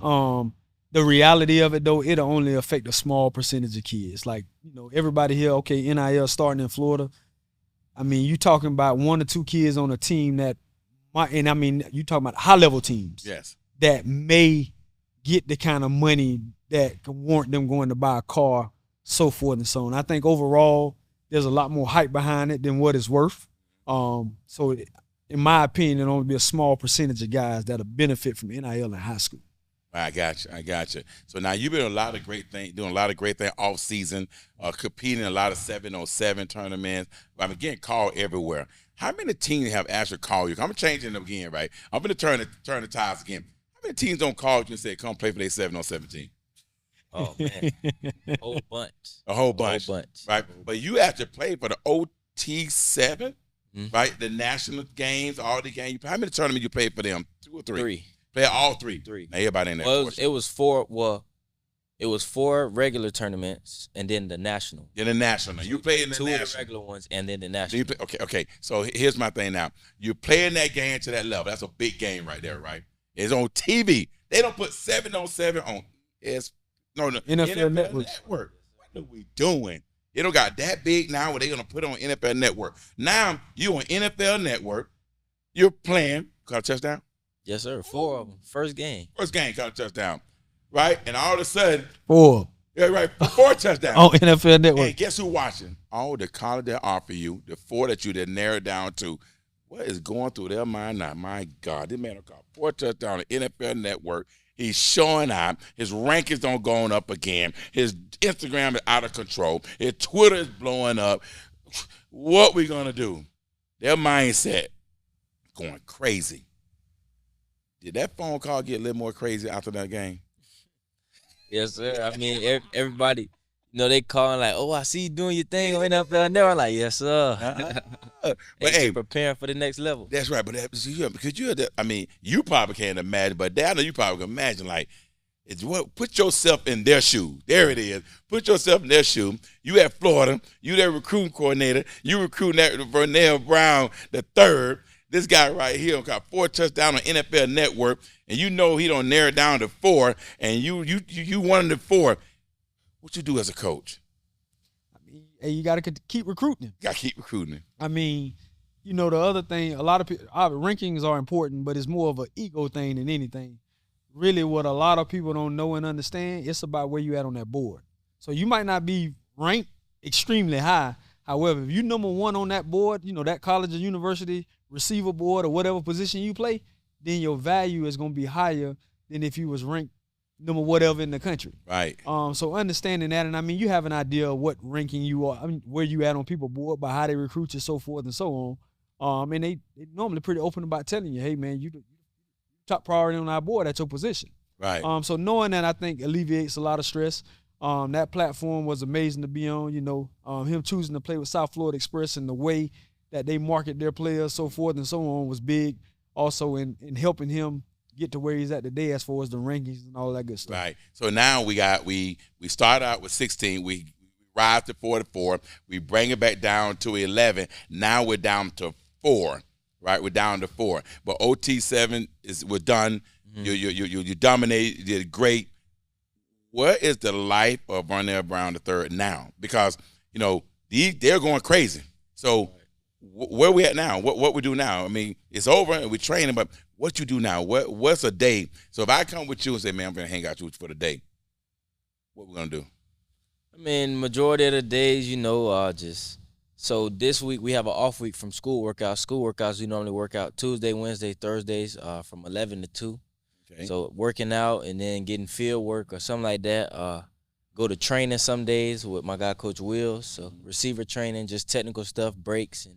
The reality of it though, it'll only affect a small percentage of kids. Like, everybody here, okay, NIL starting in Florida. I mean, you talking about 1 or 2 kids on a team that might, and I mean, you talking about high level teams. Yes. That may get the kind of money that can warrant them going to buy a car, so forth and so on. I think overall there's a lot more hype behind it than what it's worth. So in my opinion, it'll only be a small percentage of guys that'll benefit from NIL in high school. I got you. So now you've been doing a lot of great things off season, competing in a lot of 7-on-7 tournaments. I'm getting called everywhere. How many teams have actually called you? I'm changing them again, right? I'm going to turn the tides again. How many teams don't call you and say, come play for their 7-on-7 team? Oh, man. A whole bunch. Right? But you have to play for the OT7, right? The national games, all the games. How many tournaments you played for them? 2 or 3? 3. Play all 3. 3. Now everybody in there. Well, it was 4. Well, it was 4 regular tournaments and then the national. Then the national. You play in the 2 national. of the regular ones and then the national. Okay. So here's my thing now. You're playing that game to that level. That's a big game right there, right? It's on TV. They don't put 7-on-7 on. NFL Network. What are we doing? It don't got that big now where they're going to put it on NFL Network. Now you on NFL Network. You're playing. Caught a touchdown? Yes, sir. 4 of them. First game. Caught a touchdown. Right? And all of a sudden. 4. Yeah, right. 4 touchdowns. On NFL Network. And guess who watching? All the college they offer you, the 4 that you did narrow down to. What is going through their mind now? My God, this man got 4 touchdowns on the NFL Network. He's showing out. His rankings don't going up again. His Instagram is out of control. His Twitter is blowing up. What we gonna do? Their mindset going crazy. Did that phone call get a little more crazy after that game? Yes, sir. I mean, everybody, You know, they calling like, oh, I see you doing your thing on NFL Network. I'm like, yes, sir. But Hey, hey, preparing for the next level. that's right. But because I mean, you probably can't imagine, but I know you probably can imagine. Like, put yourself in their shoe. There it is. Put yourself in their shoe. You at Florida. You their recruiting coordinator. You recruiting that Vernell Brown the third. This guy right here got 4 touchdowns on NFL Network, and you know he don't narrow it down to 4, and you one of the 4. What you do as a coach? I mean, hey, you got to keep recruiting him. Got to keep recruiting him. I mean, you know, the other thing, a lot of people, rankings are important, but it's more of an ego thing than anything. Really, what a lot of people don't know and understand, it's about where you at on that board. So you might not be ranked extremely high. However, if you number 1 on that board, you know, that college or university receiver board or whatever position you play, then your value is going to be higher than if you was ranked number whatever in the country. Right. So understanding that, and I mean, you have an idea of what ranking you are, I mean, where you at on people board, by how they recruit you, so forth and so on. And they normally pretty open about telling you, hey man, you top priority on our board at your position. Right. So knowing that, I think alleviates a lot of stress. That platform was amazing to be on. You know, him choosing to play with South Florida Express and the way that they market their players, so forth and so on, was big. Also in helping him get to where he's at today as far as the rankings and all that good stuff. Right. So now we start out with 16. We rise to 44. We bring it back down to 11. Now we're down to 4. Right, we're down to 4. But OT7 we're done. Mm-hmm. You dominated. You did great. What is the life of Vernell Brown III now? Because you know they're going crazy. So where we at now? What we do now? I mean, it's over and we're training, but what you do now? What's a day? So if I come with you and say, man, I'm gonna hang out with you for the day, what we gonna do? I mean, majority of the days, you know, so this week we have an off week from school workouts. School workouts we normally work out Tuesday, Wednesday, Thursdays, from 11 to 2. Okay. So working out and then getting field work or something like that. Go to training some days with my guy Coach Will. So receiver training, just technical stuff, breaks and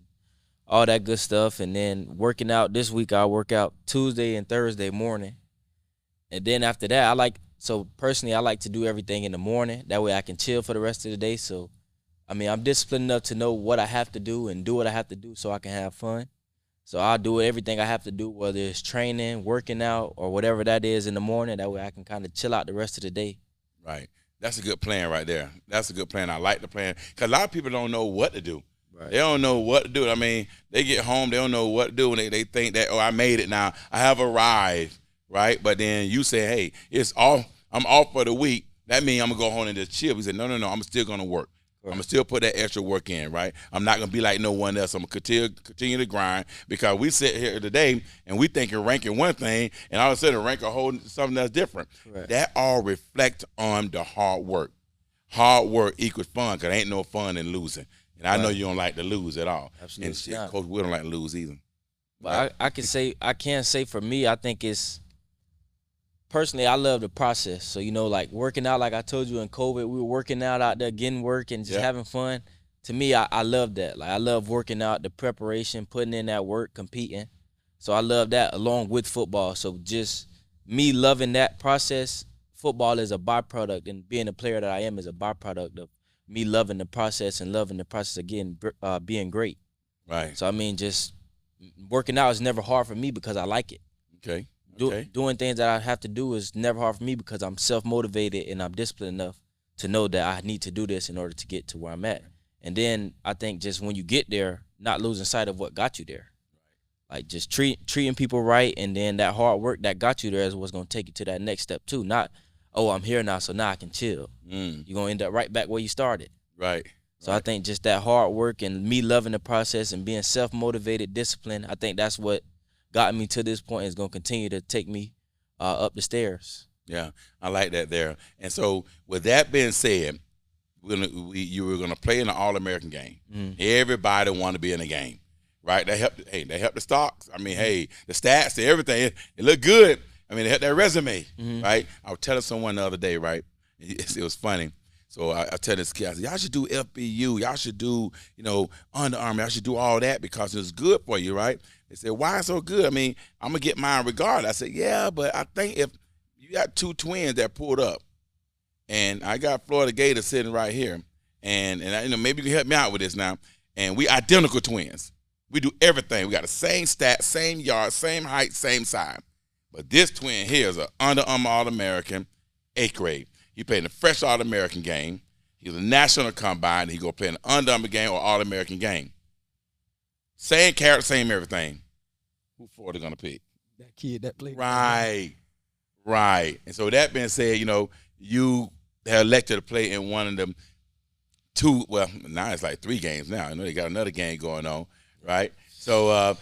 all that good stuff. And then working out this week, I'll work out Tuesday and Thursday morning. And then after that, personally I like to do everything in the morning. That way I can chill for the rest of the day. So I mean, I'm disciplined enough to know what I have to do and do what I have to do so I can have fun. So I'll do everything I have to do, whether it's training, working out, or whatever that is in the morning. That way I can kind of chill out the rest of the day. Right. That's a good plan right there. That's a good plan. I like the plan. Because a lot of people don't know what to do. Right. They don't know what to do. I mean, they get home, they don't know what to do, and they think that, oh, I made it now. I have arrived, right? But then you say, hey, it's off. I'm off for the week. That means I'm going to go home and just chill. He said, no, I'm still going to work. Right. I'm going to still put that extra work in, right? I'm not going to be like no one else. I'm going to continue to grind because we sit here today and we think you're ranking one thing and all of a sudden rank a whole something that's different. Right. That all reflects on the hard work. Hard work equals fun because there ain't no fun in losing. And I know you don't like to lose at all. Absolutely. And Coach Will don't like to lose either. But right. I can't say for me, I think it's, personally, I love the process. So, like working out, like I told you in COVID, we were working out there, getting work and just having fun. To me, I love that. Like I love working out, the preparation, putting in that work, competing. So I love that along with football. So just me loving that process, football is a byproduct, and being a player that I am is a byproduct of me loving the process and loving the process again, being great. Right. So, I mean, just working out is never hard for me because I like it. Okay. Doing things that I have to do is never hard for me because I'm self-motivated and I'm disciplined enough to know that I need to do this in order to get to where I'm at. And then I think just when you get there, not losing sight of what got you there. Right. Like just treating people right, and then that hard work that got you there is what's going to take you to that next step too. Not, oh, I'm here now, so now I can chill. You're going to end up right back where you started. Right. So I think just that hard work and me loving the process and being self-motivated, disciplined, I think that's what got me to this point, is going to continue to take me up the stairs. Yeah, I like that there. And so with that being said, you were gonna play in an All-American game. Everybody want to be in the game, right? They help the stocks. I mean, the stats, everything. It looked good. I mean, they helped that resume, right? I was telling someone the other day, right? It was funny. So I tell this kid, I said, y'all should do FBU. Y'all should do, Under Armour. Y'all should do all that because it's good for you, right? They said, why so good? I mean, I'm going to get mine regardless. I said, yeah, but I think if you got two twins that pulled up and I got Florida Gators sitting right here, and maybe you can help me out with this now. And we identical twins. We do everything. We got the same stats, same yards, same height, same size. But this twin here is an Under Armour All-American, 8th grade. He played in the Fresh All-American game. He was a national combine. He go play in the Under Armour game or All-American game. Same character, same everything. Who Florida gonna pick? That kid that played. Right. And so that being said, you have elected to play in one of them two. Well, now it's like 3 games now. I know they got another game going on, right? So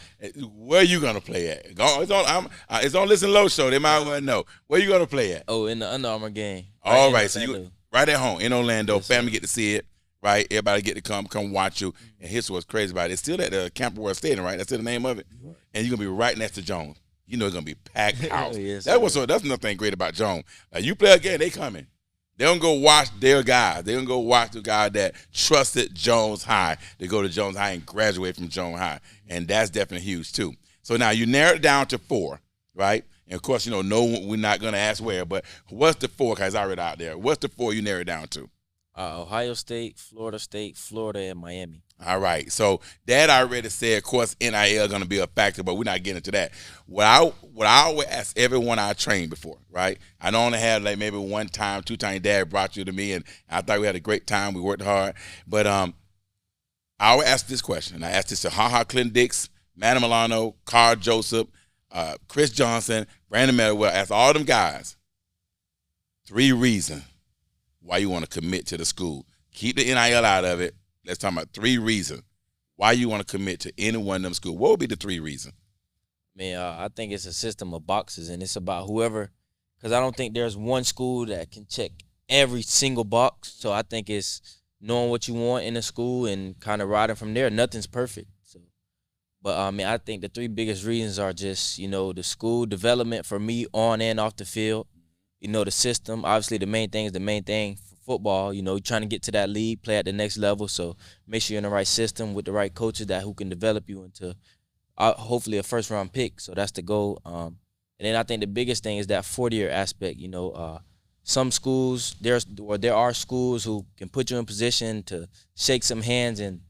where are you gonna play at? It's on Listen Low show. They might want to know where you gonna play at. Oh, in the Under Armour game. All right, so you right at home in Orlando. Yes, family get to see it, right? Everybody get to come watch you. And here's what's crazy about it. It's still at the Campbell World Stadium, right? That's still the name of it. And you're gonna be right next to Jones. You know it's gonna be packed house. Yes, That's nothing great about Jones. Like, you play a game, they coming. They don't go watch their guys. They don't go watch the guy that trusted Jones High. They go to Jones High and graduate from Jones High. And that's definitely huge, too. So now you narrow it down to 4, right? And, of course, no, we're not going to ask where, but what's the 4? Because it's already out there. What's the 4 you narrow it down to? Ohio State, Florida, and Miami. All right. So Dad already said, of course, NIL going to be a factor, but we're not getting into that. What I always ask everyone I trained before, right? I only had like maybe 1 time, 2 times Dad brought you to me, and I thought we had a great time. We worked hard. But I always ask this question, and I asked this to Clinton Dix, Manny Milano, Carl Joseph, Chris Johnson, Brandon Merriwell. I asked all them guys 3 reasons why you want to commit to the school. Keep the NIL out of it. Let's talk about 3 reasons why you want to commit to any one of them schools. What would be the 3 reasons? Man, I think it's a system of boxes, and it's about whoever, because I don't think there's one school that can check every single box. So I think it's knowing what you want in a school and kind of riding from there. Nothing's perfect. But I think the 3 biggest reasons are just, the school development for me on and off the field. The system. Obviously, the main thing is the main thing for football. You're trying to get to that league, play at the next level. So make sure you're in the right system with the right coaches who can develop you into hopefully a first-round pick. So that's the goal. And then I think the biggest thing is that 40-year aspect. Some schools, there are schools who can put you in position to shake some hands, and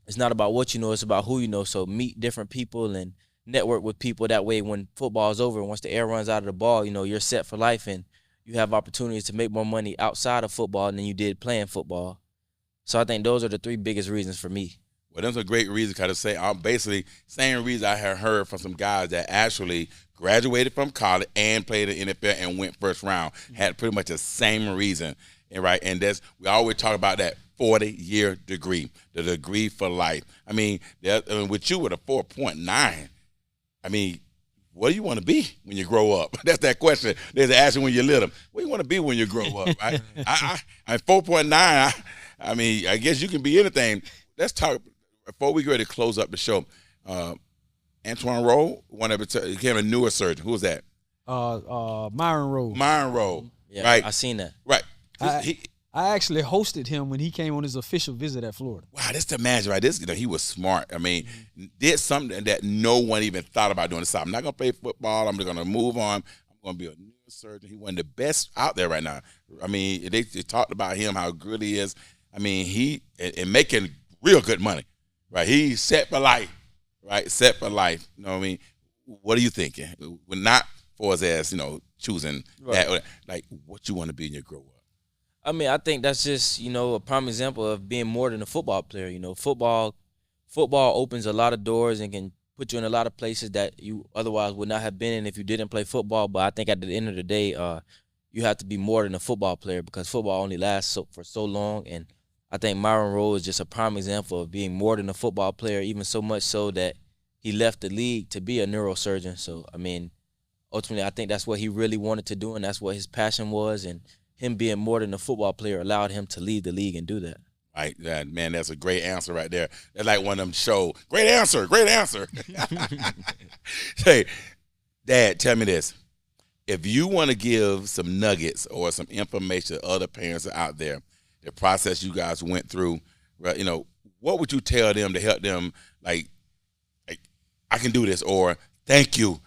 it's not about what you know, it's about who you know. So meet different people and network with people. That way when football is over, once the air runs out of the ball, you're set for life, and you have opportunities to make more money outside of football than you did playing football. So I think those are the 3 biggest reasons for me. Well, those are great reasons. Kind of say, I'm basically same reason I have heard from some guys that actually graduated from college and played in the NFL and went first round. Had pretty much the same reason, and right. And we always talk about that 40-year degree, the degree for life. With you with a 4.9, what do you want to be when you grow up? That's that question. There's an answer when you're little. What do you want to be when you grow up? Right? I 4.9. I guess you can be anything. Let's talk before we get ready to close up the show. Antoine Rowe, became a newer surgeon. Who was that? Myron Rowe. Myron Rowe. Yeah, right. I seen that. Right. I actually hosted him when he came on his official visit at Florida. Wow, that's the magic, right? He was smart. Did something that no one even thought about doing. So I'm not going to play football. I'm going to move on. I'm going to be a neurosurgeon. He's one of the best out there right now. They talked about him, how good he is. He making real good money, right? He's set for life, right? Set for life. You know what I mean? What are you thinking? We're not for us as, choosing that. Like, what you want to be when you grow up. I think that's just, a prime example of being more than a football player. Football opens a lot of doors and can put you in a lot of places that you otherwise would not have been in if you didn't play football. But I think at the end of the day, you have to be more than a football player because football only lasts for so long. And I think Myron Rowe is just a prime example of being more than a football player, even so much so that he left the league to be a neurosurgeon. So, ultimately, I think that's what he really wanted to do, and that's what his passion was. And him being more than a football player allowed him to lead the league and do that. Right, man, that's a great answer right there. That's like one of them shows. Great answer. Hey, Dad, tell me this. If you want to give some nuggets or some information to other parents out there, the process you guys went through, right, what would you tell them to help them, like I can do this, or thank you,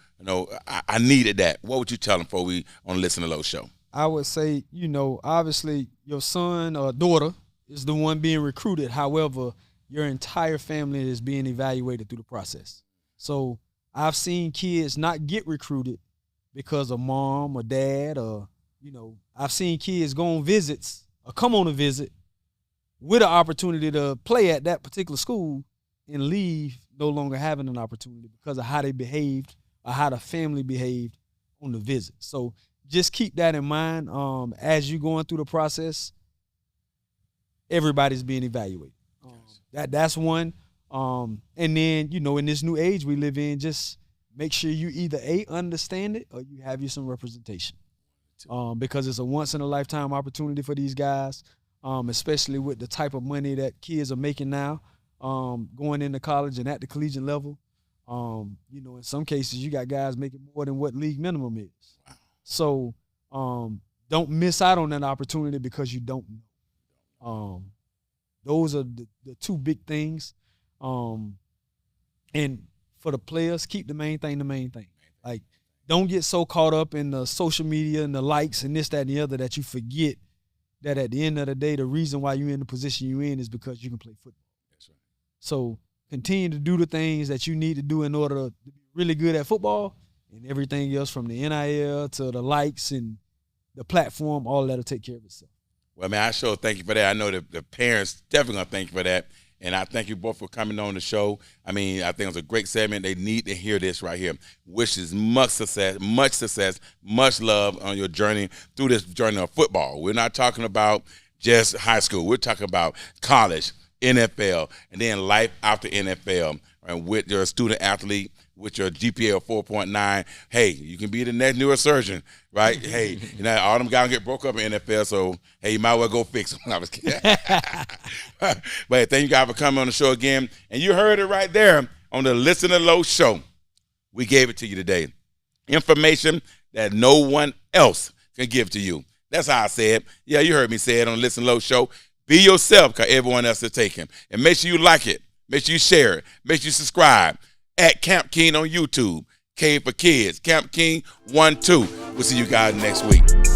I needed that. What would you tell them before we on Listen to Low show? I would say, obviously your son or daughter is the one being recruited. However, your entire family is being evaluated through the process. So I've seen kids not get recruited because of mom or dad or, I've seen kids go on visits or come on a visit with an opportunity to play at that particular school and leave no longer having an opportunity because of how they behaved or how the family behaved on the visit. So just keep that in mind as you're going through the process. Everybody's being evaluated. That's one. And then, in this new age we live in, just make sure you either understand it or you have you some representation. Because it's a once-in-a-lifetime opportunity for these guys, especially with the type of money that kids are making now, going into college and at the collegiate level. In some cases, you got guys making more than what league minimum is. Wow. So don't miss out on that opportunity because you don't know. Those are the two big things. And for the players, keep the main thing the main thing. Like, don't get so caught up in the social media and the likes and this, that, and the other that you forget that at the end of the day, the reason why you're in the position you're in is because you can play football. That's right. So continue to do the things that you need to do in order to be really good at football, and everything else from the NIL to the likes and the platform, all that'll take care of itself. Well, man, I sure thank you for that. I know the parents definitely going to thank you for that. And I thank you both for coming on the show. I mean, I think it was a great segment. They need to hear this right here. Wishes much success, much love on your journey through this journey of football. We're not talking about just high school. We're talking about college, NFL, and then life after NFL. And with your student athlete, with your GPA of 4.9, hey, you can be the next neurosurgeon, right? Hey, all them guys get broke up in NFL, so, hey, you might well go fix them. I was kidding. But thank you guys for coming on the show again. And you heard it right there on the Listen to Low show. We gave it to you today. Information that no one else can give to you. That's how I say it. Yeah, you heard me say it on the Listen Low show. Be yourself because everyone else is taken. And make sure you like it. Make sure you share it. Make sure you subscribe at Camp King on YouTube. K for Kids. Camp King 1-2. We'll see you guys next week.